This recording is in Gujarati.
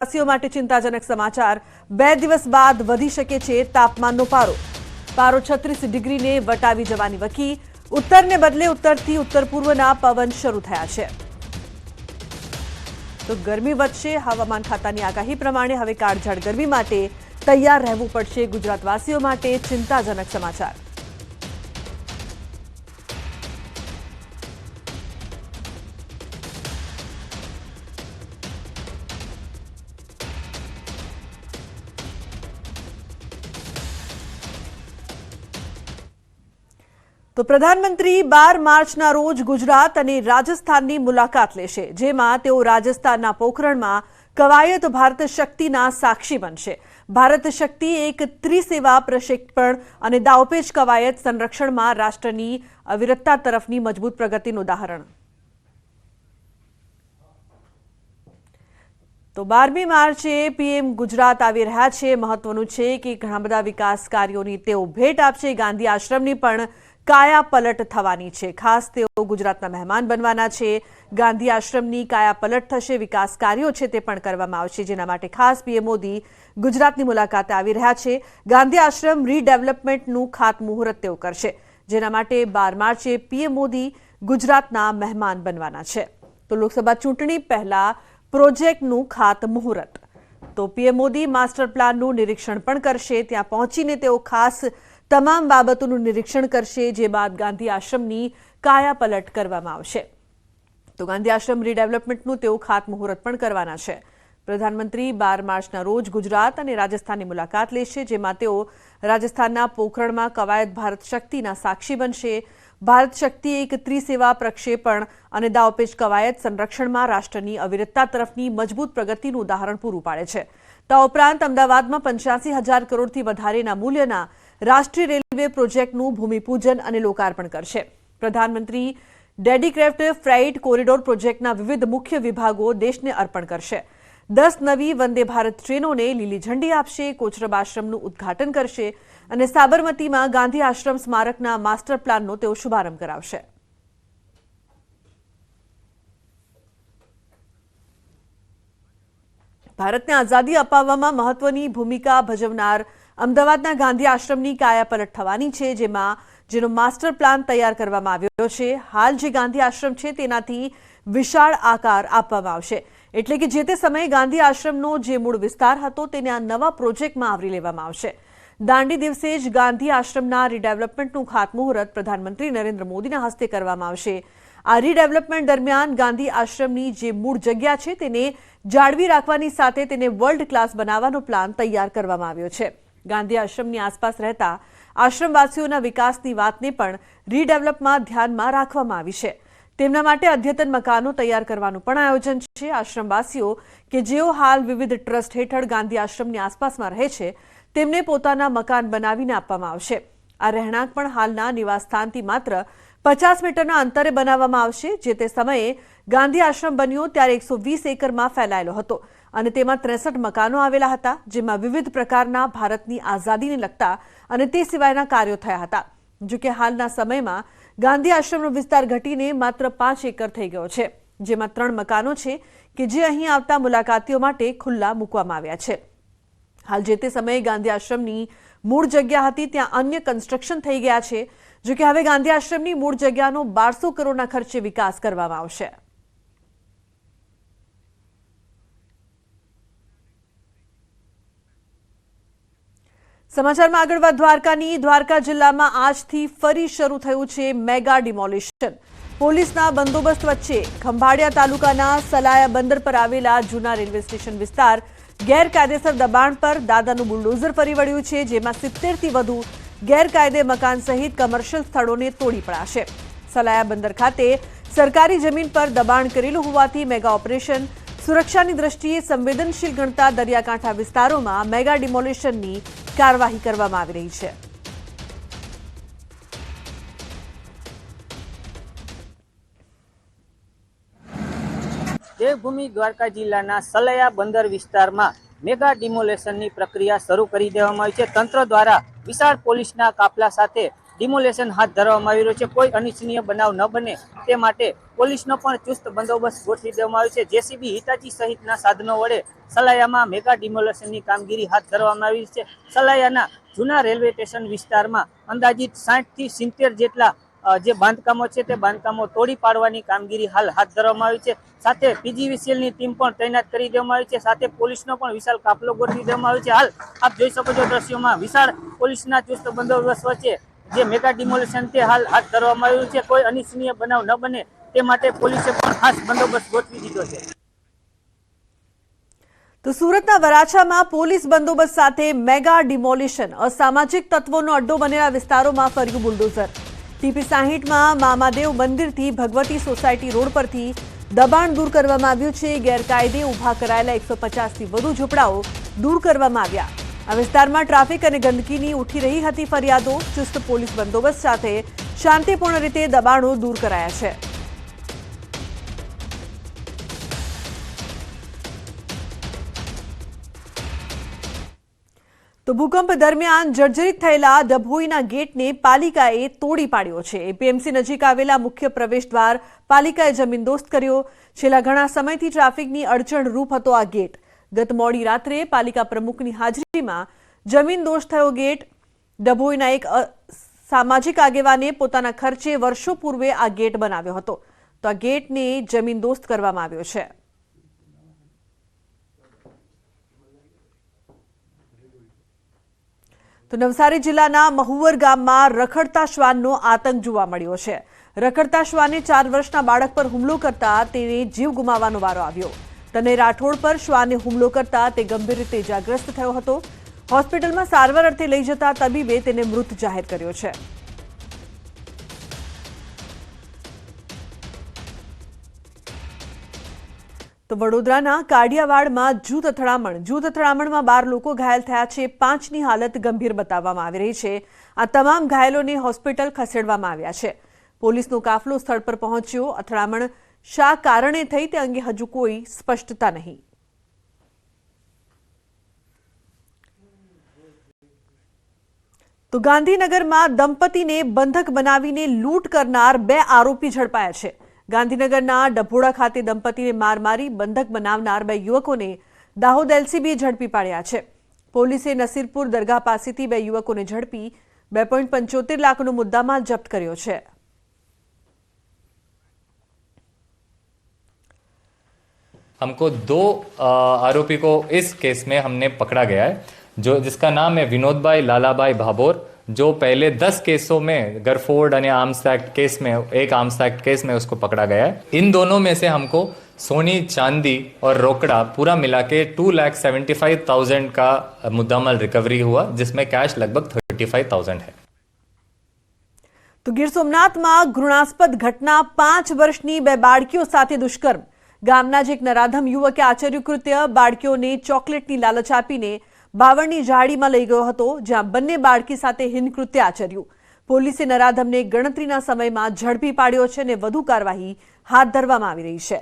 વાસીઓ માટે ચિંતાજનક સમાચાર। 2 દિવસ બાદ વધી શકે છે તાપમાનનો પારો। પારો 36 ડિગ્રીને વટાવી જવાની વકી। ઉત્તરને બદલે ઉત્તરથી ઉત્તર પૂર્વના પવન શરૂ થયા છે। તો ગરમી વધશે। હવામાન ખાતાની આગાહી પ્રમાણે હવે કાળઝાળ ગરમી માટે તૈયાર રહેવું પડશે। ગુજરાતવાસીઓ માટે ચિંતાજનક સમાચાર। તો પ્રધાનમંત્રી 12 માર્ચના રોજ ગુજરાત અને રાજસ્થાનની મુલાકાત લેશે, જેમાં તેઓ રાજસ્થાનના પોખરણમાં કવાયત ભારત શક્તિના સાક્ષી બનશે। ભારત શક્તિ એક ત્રિસેવા પ્રક્ષેપણ અને દાવપેચ કવાયત સંરક્ષણમાં રાષ્ટ્રની અવિરતતા તરફની મજબૂત પ્રગતિનું ઉદાહરણ। તો 12મી માર્ચે પીએમ ગુજરાત આવી રહ્યા છે। મહત્વનું છે કે ઘણા બધા વિકાસ કાર્યોની તેઓ ભેટ આપશે। ગાંધી આશ્રમની પણ કાયા પલટ થવાની છે। ખાસ તેઓ ગુજરાતના મહેમાન બનવાના છે। ગાંધી આશ્રમની કાયા પલટ થશે। વિકાસ કાર્યો છે તે પણ કરવામાં આવશે, જેના માટે ખાસ પીએમ મોદી ગુજરાતની મુલાકાતે આવી રહ્યા છે। ગાંધી આશ્રમ રીડેવલપમેન્ટનું ખાતમુહૂર્ત તેઓ કરશે, જેના માટે 12 માર્ચે પીએમ મોદી ગુજરાતના મહેમાન બનવાના છે। તો લોકસભા ચૂંટણી પહેલા પ્રોજેક્ટનું ખાતમુહૂર્ત। તો પીએમ મોદી માસ્ટર પ્લાનનું નિરીક્ષણ પણ કરશે। ત્યાં પહોંચીને તેઓ ખાસ તમામ બાબતોનું નિરીક્ષણ કરશે, જે બાદ ગાંધી આશ્રમની કાયા પલટ કરવામાં આવશે। તો ગાંધી આશ્રમ રીડેવલપમેન્ટનું તેઓ ખાતમુહૂર્ત પણ કરવાના છે। પ્રધાનમંત્રી 12 માર્ચના રોજ ગુજરાત અને રાજસ્થાનની મુલાકાત લેશે, જેમાં તેઓ રાજસ્થાનના પોખરણમાં કવાયત ભારત શક્તિના સાક્ષી બનશે। ભારત શક્તિ એક ત્રિસેવા પ્રક્ષેપણ અને દાવપેચ કવાયત સંરક્ષણમાં રાષ્ટ્રની અવિરતતા તરફની મજબૂત પ્રગતિનું ઉદાહરણ પૂરું પાડે છે। આ ઉપરાંત અમદાવાદમાં 85,000 કરોડથી વધારેના મૂલ્યના રાષ્ટ્રીય રેલવે પ્રોજેક્ટનું ભૂમિપૂજન અને લોકાર્પણ કરશે। પ્રધાનમંત્રી ડેડિકેટેડ ફ્રાઇટ કોરિડોર પ્રોજેક્ટના વિવિધ મુખ્ય વિભાગો દેશને અર્પણ કરશે। 10 નવી વંદે ભારત ટ્રેનોને લીલી ઝંડી આપશે। કોચરબ આશ્રમનું ઉદ્ઘાટન કરશે અને સાબરમતીમાં ગાંધી આશ્રમ સ્મારકના માસ્ટર પ્લાનનો તેઓ શુભારંભ કરાવશે। ભારતને આઝાદી અપાવવામાં મહત્વની ભૂમિકા ભજવનાર અમદાવાદના ગાંધી આશ્રમની કાયા પલટ થવાની છે, જેનો માસ્ટર પ્લાન તૈયાર કરવામાં આવ્યો છે। હાલ જે ગાંધી આશ્રમ છે તેનાથી વિશાળ આકાર આપવામાં આવશે, એટલે કે જે તે સમયે ગાંધી આશ્રમનો જે મૂળ વિસ્તાર હતો તેને આ નવા પ્રોજેક્ટમાં આવરી લેવામાં આવશે। દાંડી દિવસે જ ગાંધી આશ્રમના રીડેવલપમેન્ટનું ખાતમુહૂર્ત પ્રધાનમંત્રી નરેન્દ્ર મોદીના હસ્તે કરવામાં આવશે। આ રીડેવલપમેન્ટ દરમિયાન ગાંધી આશ્રમની જે મૂળ જગ્યા છે તેને જાળવી રાખવાની સાથે તેને વર્લ્ડ ક્લાસ બનાવવાનો પ્લાન તૈયાર કરવામાં આવ્યો છે। ગાંધી આશ્રમની આસપાસ રહેતા આશ્રમવાસીઓના વિકાસની વાતને પણ રીડેવલપમાં ધ્યાનમાં રાખવામાં આવી છે। તેમના માટે અદ્યતન મકાનો તૈયાર કરવાનું પણ આયોજન છે। આશ્રમવાસીઓ કે જેઓ હાલ વિવિધ ટ્રસ્ટ હેઠળ ગાંધી આશ્રમની આસપાસમાં રહે છે તેમને પોતાના મકાન બનાવીને આપવામાં આવશે। આ રહેણાંક પણ હાલના નિવાસસ્થાનથી માત્ર 50 મીટરના અંતરે બનાવવામાં આવશે। જે તે સમયે ગાંધી આશ્રમ બન્યો ત્યારે 120 એકરમાં ફેલાયેલો હતો અને તેમાં 63 મકાનો આવેલા હતા, જેમાં વિવિધ પ્રકારના ભારતની આઝાદીને લગતા અને તે સિવાયના કાર્યો થયા હતા। જો કે હાલના સમયમાં ગાંધી આશ્રમનો વિસ્તાર ઘટીને માત્ર 5 એકર થઈ ગયો છે, જેમાં 3 મકાનો છે કે જે અહીં આવતા મુલાકાતીઓ માટે ખુલ્લા મૂકવામાં આવ્યા છે। હાલ જે તે સમયે ગાંધી આશ્રમની મૂળ જગ્યા હતી ત્યાં અન્ય કન્સ્ટ્રક્શન થઈ ગયા છે। જો કે હવે ગાંધી આશ્રમની મૂળ જગ્યાનો 1200 કરોડના ખર્ચે વિકાસ કરવામાં આવશે। સમાચારમાં આગળ વાત દ્વારકાની। દ્વારકા જિલ્લામાં આજથી ફરી શરૂ થયું છે મેગા ડિમોલિશન। પોલીસના બંદોબસ્ત વચ્ચે ખંભાળિયા તાલુકાના સલાયા બંદર પર આવેલા જૂના રેલવે સ્ટેશન વિસ્તાર ગેરકાયદેસર દબાણ પર દાદાનું બુલડોઝર ફરી વળ્યું છે, જેમાં 70થી વધુ ગેરકાયદે મકાન સહિત કમર્શિયલ સ્થળોને તોડી પડાશે। સલાયા બંદર ખાતે સરકારી જમીન પર દબાણ કરેલું હોવાથી મેગા ઓપરેશન સુરક્ષાની દ્રષ્ટિએ સંવેદનશીલ ગણતા દરિયાકાંઠા વિસ્તારોમાં મેગા ડિમોલિશનની કાર્યવાહી કરવામાં આવી રહી છે। દેવભૂમિ દ્વારકા જિલ્લાના સલાયા બંદર વિસ્તારમાં મેગા ડિમોલેશનની પ્રક્રિયા શરૂ કરી દેવામાં આવી છે। તંત્ર દ્વારા વિશાળ પોલીસના કાફલા સાથે ડિમોલેશન હાથ ધરવામાં આવી રહ્યું છે। કોઈ અનિચ્છનીય બનાવ ન બને તે માટે પોલીસનો પણ ચુસ્ત બંદોબસ્ત ગોઠવી દેવામાં આવ્યો છે। જેસીબી, હિટાચી સહિતના સાધનો વડે સલાયામાં મેગા ડિમોલેશનની કામગીરી હાથ ધરવામાં આવી છે। સલાયાના જૂના રેલવે સ્ટેશન વિસ્તારમાં અંદાજિત 60 થી 70 જેટલા જે બાંધકામો છે તે બાંધકામો તોડી પાડવાની કામગીરી હાલ હાથ ધરવામાં આવી છે। સાથે પીજીવીસીએલની ટીમ પણ તૈનાત કરી દેવામાં આવી છે। સાથે પોલીસનો પણ વિશાળ કાફલો ગોઠવી દેવામાં આવ્યો છે। હાલ આપ જોઈ શકો છો દ્રશ્યોમાં વિશાળ પોલીસના ચુસ્ત બંદોબસ્ત વચ્ચે જે મેગા ડિમોલેશન તે હાલ હાથ ધરવામાં આવ્યું છે। કોઈ અનિચ્છનીય બનાવ ન બને તે માટે પોલીસે પણ ખાસ બંદોબસ્ત ગોઠવી દીધો છે। તો સુરતના વરાછામાં પોલીસ બંદોબસ્ત સાથે મેગા ડિમોલિશન, અસામાજિક તત્વોનો અડ્ડો બનેલા વિસ્તારોમાં ફર્યું બુલડોઝર। ટીપી 60માં મામાદેવ મંદિરથી ભગવતી સોસાયટી રોડ પરથી દબાણ દૂર કરવામાં આવ્યું છે। ગેરકાયદે ઊભા કરાયેલા 150થી વધુ ઝૂંપડાઓ દૂર કરવામાં આવ્યા। આ વિસ્તારમાં ટ્રાફિક અને ગંદકીની ઉઠી રહી હતી ફરિયાદો। ચુસ્ત પોલીસ બંદોબસ્ત સાથે શાંતિપૂર્ણ રીતે દબાણો દૂર કરાયા છે। તો ભૂકંપ દરમિયાન જર્જરિત થયેલા ડભોઈના ગેટને પાલિકાએ તોડી પાડ્યો છે। એપીએમસી નજીક આવેલા મુખ્ય પ્રવેશદ્વાર પાલિકાએ જમીનદોસ્ત કર્યો। છેલ્લા ઘણા સમયથી ટ્રાફિકની અડચણરૂપ હતો આ ગેટ। ગત મોડી રાત્રે પાલિકા પ્રમુખની હાજરીમાં જમીનદોસ્ત થયો ગેટ। ડભોઈના એક સામાજિક આગેવાને પોતાના ખર્ચે વર્ષો પૂર્વે આ ગેટ બનાવ્યો હતો, તો આ ગેટને જમીનદોસ્ત કરવામાં આવ્યો છે। તો નવસારી જિલ્લાના મહુવર ગામમાં રખડતા શ્વાનનો આતંક જોવા મળ્યો છે। રખડતા શ્વાને 4 વર્ષના બાળક પર હુમલો કરતા તેને જીવ ગુમાવવાનો વારો આવ્યો। તને રાઠોડ પર શ્વાને હુમલો કરતા તે ગંભીર રીતે ઇજાગ્રસ્ત થયો હતો। હોસ્પિટલમાં સારવાર અર્થે લઈ જતા તબીબે તેને મૃત જાહેર કર્યો છે। તો વડોદરાના કાડિયાવાડમાં જૂથ અથડામણ। જૂથ અથડામણમાં 12 લોકો ઘાયલ થયા છે। 5ની હાલત ગંભીર બતાવવામાં આવી રહી છે। આ તમામ ઘાયલોને હોસ્પિટલ ખસેડવામાં આવ્યા છે। પોલીસનો કાફલો સ્થળ પર પહોંચ્યો। અથડામણ શા કારણે થઈ તે અંગે હજુ કોઈ સ્પષ્ટતા નહીં। તો ગાંધીનગરમાં દંપતીને બંધક બનાવીને લૂંટ કરનાર 2 આરોપી ઝડપાયા છે। ગાંધીનગરના ડભોડા ખાતે દંપતીને માર મારી બંધક બનાવનાર 2 યુવકોને દાહોદ એલસીબીએ ઝડપી પાડ્યા છે। પોલીસે નસીરપુર દરગાહ પાસેથી 2 યુવકોને ઝડપી 2.75 લાખનો મુદ્દામાલ જપ્ત કર્યો છે। हमको 2 आरोपी को इस केस में हमने पकड़ा गया है, जो जिसका नाम है विनोद भाई लालाभाई भाभोर, जो पहले 10 केसों में गरफोर्ड और आर्म्स एक्ट केस में एक आर्म्स एक्ट केस में उसको पकड़ा गया है। इन दोनों में से हमको सोनी, चांदी और रोकड़ा पूरा मिला के 2,75,000 का मुद्दामाल रिकवरी हुआ, जिसमें कैश लगभग 35,000 है। તો ગીર સોમનાથમાં ઘૃણાસ્પદ ઘટના। 5 વર્ષની 2 બાળકીઓ સાથે દુષ્કર્મ। ગામના જ એક નરાધમ યુવકે આચર્યું કૃત્ય। બાળકીઓને ચોકલેટની લાલચ આપીને બાવળની ઝાડીમાં લઈ ગયો હતો, જ્યાં બંને બાળકી સાથે હિનકૃત્ય આચર્યું। પોલીસે નરાધમને ગણતરીના સમયમાં ઝડપી પાડ્યો છે અને વધુ કાર્યવાહી હાથ ધરવામાં આવી રહી છે।